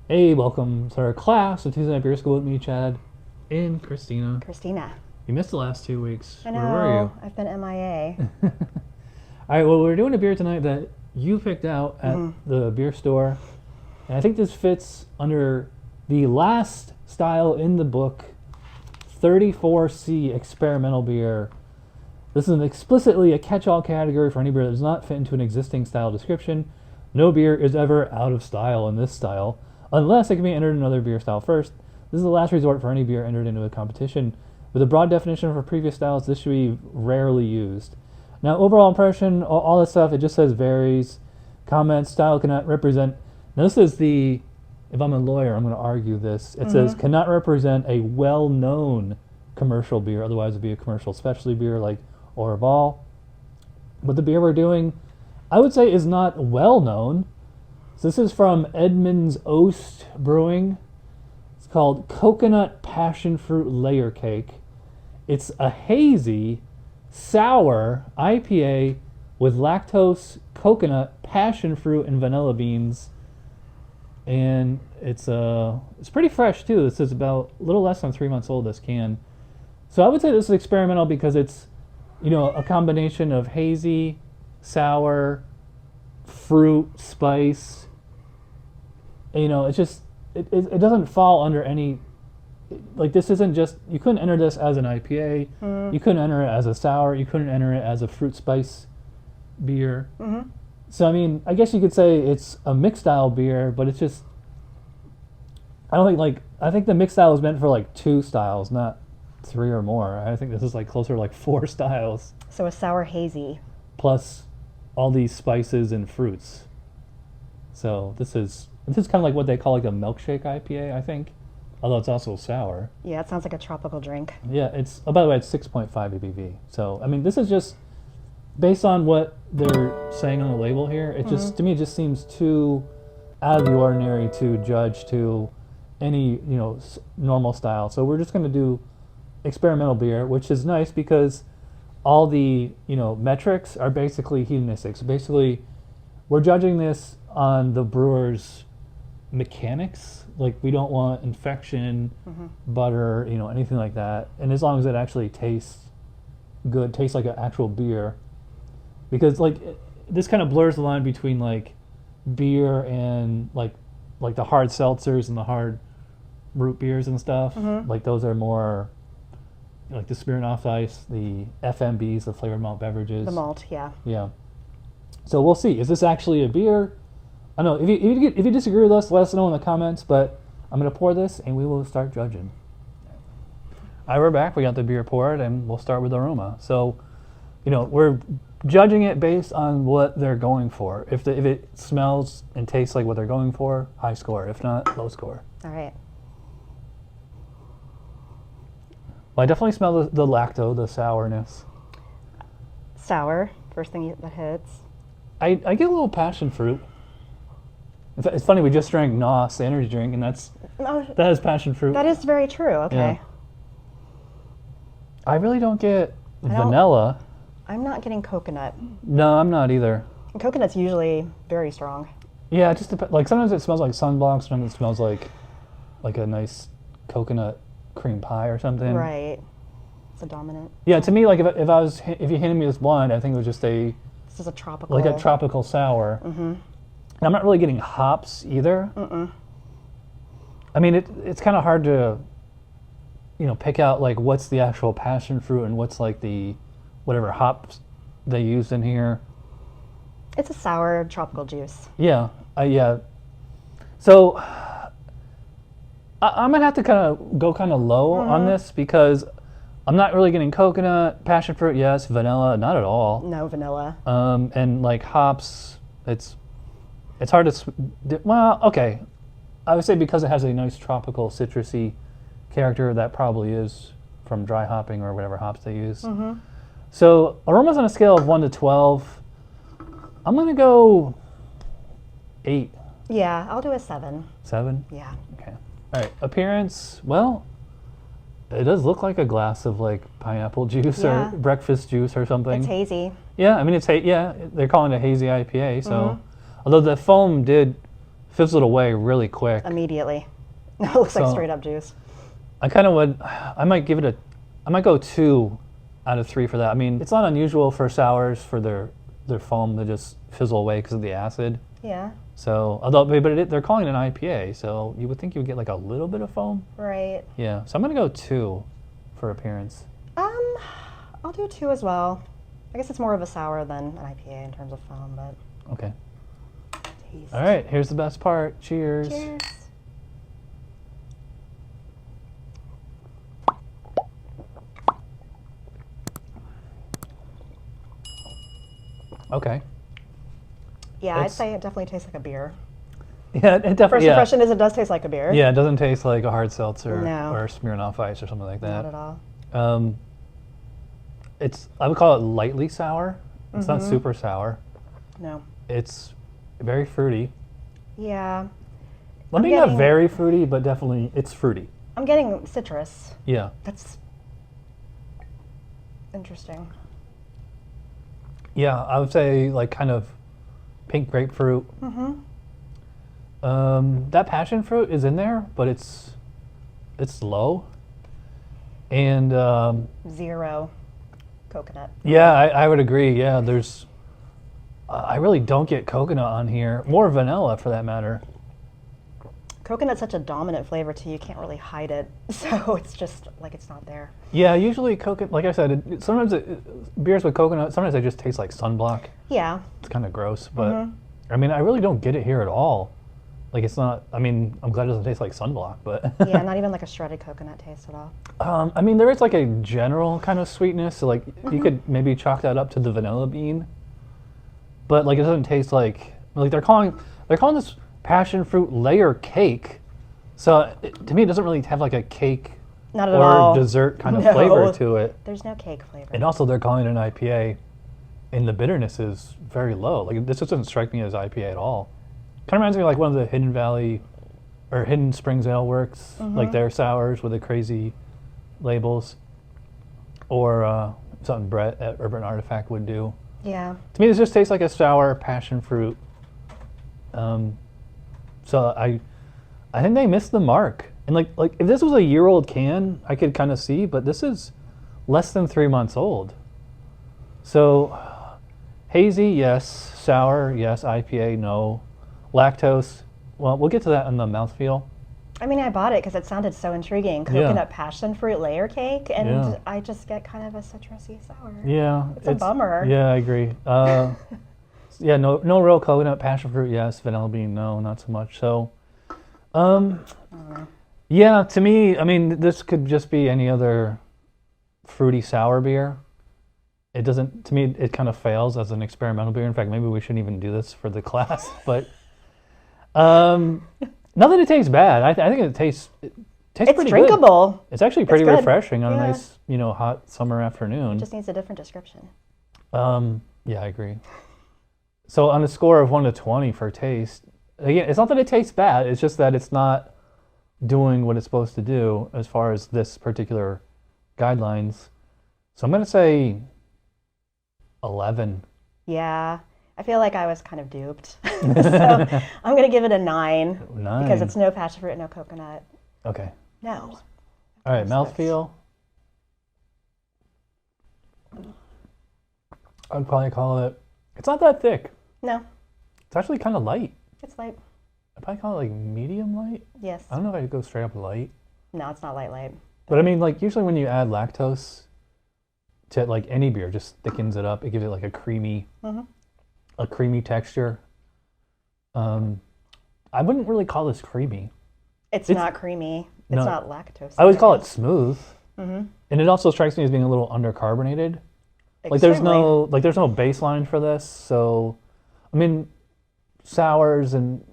Hey, welcome to our class of Tuesday Night Beer School with me, Chad, and Christina. Christina. You missed the last 2 weeks. I Where were you? I've been MIA. All right, well, we're doing a beer tonight that you picked out at the beer store. And I think this fits under the last style in the book, 34C experimental beer. This is explicitly a catch-all category for any beer that does not fit into an existing style description. No beer is ever out of style in this style, unless it can be entered in another beer style first. This is the last resort for any beer entered into a competition. With a broad definition for previous styles, this should be rarely used. Now, overall impression, all this stuff, it just says varies. Comments, style cannot represent. Now, this is the, if I'm a lawyer, I'm going to argue this. It says cannot represent a well-known commercial beer, otherwise it would be a commercial specialty beer like Orval. But the beer we're doing, I would say, is not well-known. So this is from Edmunds Oast Brewing. It's called Coconut Passionfruit Layer Cake. It's a hazy, sour IPA with lactose, coconut, passion fruit, and vanilla beans. And it's pretty fresh too. This is about a little less than 3 months old, this can. So I would say this is experimental because it's, a combination of hazy, sour, fruit, spice. It's just, it doesn't fall under any, like this isn't just, you couldn't enter this as an IPA, you couldn't enter it as a sour, you couldn't enter it as a fruit spice beer. So I guess you could say it's a mixed style beer, but it's just, I think the mixed style is meant for like 2 styles, not 3 or more. I think this is like closer to like 4 styles. So a sour hazy. Plus all these spices and fruits. So this is kind of like what they call like a milkshake IPA, I think. Although it's also sour. Yeah, it sounds like a tropical drink. Yeah, by the way, it's 6.5 ABV. So, this is just based on what they're saying on the label here. It just, to me, it just seems too out of the ordinary to judge to any, normal style. So we're just going to do experimental beer, which is nice because all the, metrics are basically hedonistic. So basically, we're judging this on the brewer's mechanics. Like, we don't want infection, butter, anything like that. And as long as it actually tastes good, tastes like an actual beer. Because, this kind of blurs the line between, beer and, like the hard seltzers and the hard root beers and stuff. Like, those are more, like the Smirnoff Ice, the FMBs, the flavored malt beverages. The malt, yeah. Yeah. So we'll see. Is this actually a beer? I don't know. If you disagree with us, let us know in the comments. But I'm going to pour this, and we will start judging. All right, we're back. We got the beer poured, and we'll start with aroma. So, we're judging it based on what they're going for. If it smells and tastes like what they're going for, high score. If not, low score. All right. Well, I definitely smell the lacto, the sourness. Sour, first thing that hits. I get a little passion fruit. It's funny, we just drank NOS, the energy drink, and that has passion fruit. That is very true, okay. Yeah. I really don't get vanilla. I'm not getting coconut. No, I'm not either. And coconut's usually very strong. Yeah, it just depends. Like, sometimes it smells like sunblock, sometimes it smells like a nice coconut cream pie or something. Right. It's a dominant. Yeah, to me, like, if you handed me this blend, I think it was just This is a tropical. like a tropical sour. And I'm not really getting hops either. It's kind of hard to, pick out like what's the actual passion fruit and what's like the whatever hops they used in here. It's a sour tropical juice. Yeah, yeah. So I'm gonna have to go kind of low on this because I'm not really getting coconut, passion fruit, yes, vanilla, not at all. No vanilla. And like hops, it's hard to. Well, okay, I would say because it has a nice tropical citrusy character, that probably is from dry hopping or whatever hops they use. So aromas on a scale of 1 to 12, I'm gonna go 8. Yeah, I'll do a 7. 7? Yeah. Okay. All right. Appearance, well, it does look like a glass of like pineapple juice or breakfast juice or something. It's hazy. Yeah, it's they're calling it a hazy IPA. So, although the foam did fizzled away really quick. Immediately. It looks like So- straight up juice. I kind of would, I might go 2 out of 3 for that. I mean, it's not unusual for sours for their foam to just fizzle away because of the acid. Yeah. So, they're calling it an IPA, so you would think you would get like a little bit of foam. Right. Yeah, so I'm gonna go 2 for appearance. I'll do 2 as well. I guess it's more of a sour than an IPA in terms of foam, but Okay. taste. All right, here's the best part. Cheers. Cheers. Okay. Yeah, I'd It's- say it definitely tastes like a beer. Yeah, it definitely. First Yeah. impression is it does taste like a beer. Yeah, it doesn't taste like a hard seltzer No. or Smirnoff Ice or something like Not that. at all. I would call it lightly sour. It's not Mhm. super sour. No. It's very fruity. Yeah. Well, maybe not very fruity, but definitely it's fruity. I'm getting citrus. Yeah. That's interesting. Yeah, I would say like kind of pink grapefruit. Mm-hmm. That passion fruit is in there, but it's low. And 0 coconut. yeah, I would agree. Yeah, I really don't get coconut on here. More vanilla for that matter. Coconut's such a dominant flavor too, you can't really hide it. So it's just like it's not there. Yeah, usually coconut, like I said, sometimes beers with coconut, sometimes they just taste like sunblock. Yeah. It's kind of gross, but Mhm. I mean, I really don't get it here at all. Like it's not, I mean, I'm glad it doesn't taste like sunblock, but. Yeah, not even like a shredded coconut taste at all. I mean, there is like a general kind of sweetness, so like you could maybe chalk that up to the vanilla bean, but like it doesn't taste like they're calling this passion fruit layer cake, so to me it doesn't really have like a cake Not at or all. dessert kind of No. flavor to it. There's no cake flavor. And also they're calling it an IPA, and the bitterness is very low. Like this doesn't strike me as IPA at all. Kind of reminds me of like one of the Hidden Valley or Hidden Springs Ale Works, like their sours with the crazy labels, or something Brett at Urban Artifact would do. Yeah. To me, it just tastes like a sour passion fruit. So I think they missed the mark. And like if this was a year-old can, I could kind of see, but this is less than 3 months old. So hazy, yes. Sour, yes. IPA, no. Lactose, well, we'll get to that in the mouthfeel. I mean, I bought it because it sounded so intriguing. Coconut Passionfruit Layer Cake, and Yeah. I just get kind of a citrusy sour. Yeah, It's a bummer. Yeah, I agree. Yeah, no real coconut passion fruit. Yes, vanilla bean. No, not so much. So, yeah, to me, I mean, this could just be any other fruity sour beer. It doesn't. To me, it kind of fails as an experimental beer. In fact, maybe we shouldn't even do this for the class. But not that it tastes bad. I think it tastes It's pretty drinkable. good. It's actually pretty good. refreshing on a Yeah. nice, hot summer afternoon. Just needs a different description. Yeah, I agree. So on a score of 1 to 20 for taste, again, it's not that it tastes bad. It's just that it's not doing what it's supposed to do as far as this particular guidelines. So I'm going to say 11. Yeah. I feel like I was kind of duped. So I'm going to give it a 9. 9. Because it's no passion fruit, no coconut. Okay. No. All right, Six. mouthfeel. I'd probably call it, it's not that thick. No. It's actually kind of light. It's light. I'd probably call it like medium light. Yes. I don't know if I'd go straight up light. No, it's not light. But I mean, like usually when you add lactose to like any beer, just thickens it up. It gives it like a creamy texture. I wouldn't really call this creamy. It's not creamy. It's No. not lactose. I always call it smooth. Mm-hmm. And it also strikes me as being a little undercarbonated. Like there's no baseline for this. So, I mean, sours don't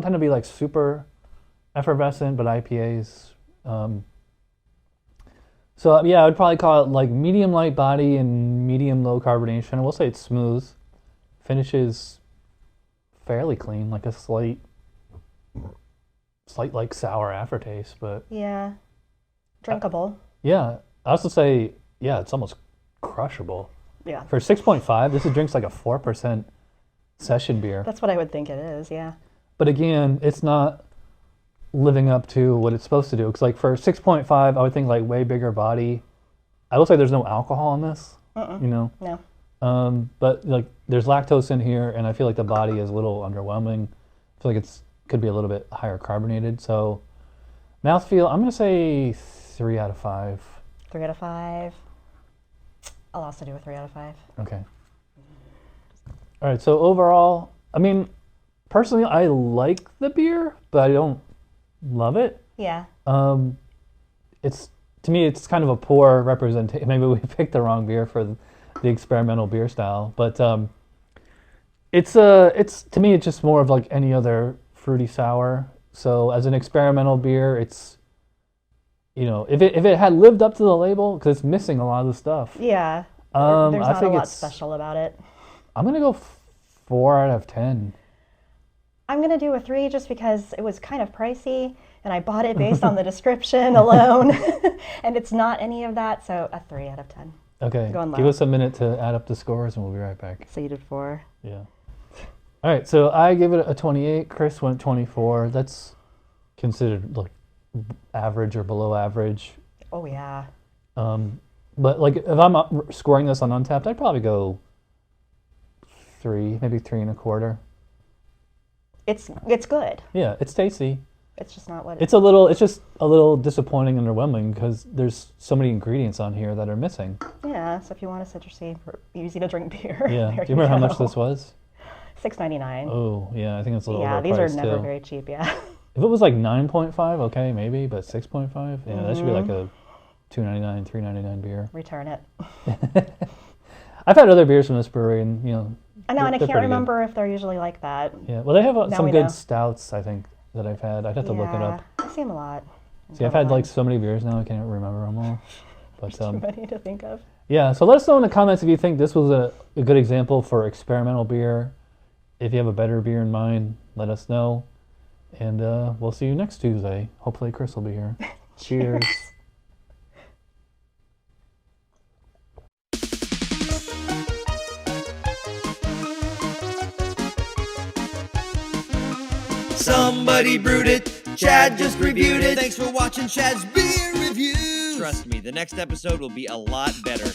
tend to be like super effervescent, but IPAs. So yeah, I would probably call it like medium light body and medium low carbonation. I will say it's smooth. Finishes fairly clean, like a slight like sour aftertaste, but Yeah. Drinkable. yeah. I also say it's almost crushable. Yeah. For 6.5, this drinks like a 4% session beer. That's what I would think it is, yeah. but again, it's not living up to what it's supposed to do. Because like for 6.5, I would think like way bigger body. I will say there's no alcohol in this. You know. No. But like there's lactose in here, and I feel like the body is a little underwhelming. I feel like it's could be a little bit higher carbonated. So mouthfeel, I'm gonna say 3 out of 5. 3 out of 5. I'll also do a 3 out of 5. Okay. All right. So overall, I mean, personally, I like the beer, but I don't love it. Yeah. It's to me, it's kind of a poor representation. Maybe we picked the wrong beer for the experimental beer style, but it's to me, it's just more of like any other fruity sour. So as an experimental beer, it's, you know, if it had lived up to the label, because it's missing a lot of the stuff. Yeah. I There's not a think lot it's special about it. I'm gonna go 4 out of 10. I'm going to do a 3 just because it was kind of pricey, and I bought it based on the description alone, and it's not any of that, so a 3 out of 10. Okay, Going low. give us a minute to add up the scores, and we'll be right back. So you did 4. Yeah. All right, so I gave it a 28. Chris went 24. That's considered like average or below average. Oh, yeah. But like if I'm scoring this on Untappd, I'd probably go 3, maybe 3 1/4. It's good. Yeah, it's tasty. It's just not what It's just a little disappointing and underwhelming because there's so many ingredients on here that are missing. Yeah, so if you want a citrusy, easy to drink beer. Yeah. Do there you remember how much go. this was? $6.99. Oh, yeah, I think it's a little Yeah, these overpriced are never too. very cheap, yeah. If it was like 9.5, okay, maybe, but 6.5, yeah, that should be like a $2.99, $3.99 beer. Return it. I've had other beers from this brewery, and you know. I know, and I they're can't pretty good. remember if they're usually like that. Yeah, well, they have Now some we good know. stouts, I think, that I've had. I'd have to look it up. I see them a lot. See, I've had like so many beers now, I can't remember them all. But Too many to think of. yeah, so let us know in the comments if you think this was a good example for experimental beer. If you have a better beer in mind, let us know. And we'll see you next Tuesday. Hopefully Chris will be here. Cheers. Somebody brewed it. Chad just reviewed it. Thanks for watching Chad's beer reviews. Trust me, the next episode will be a lot better.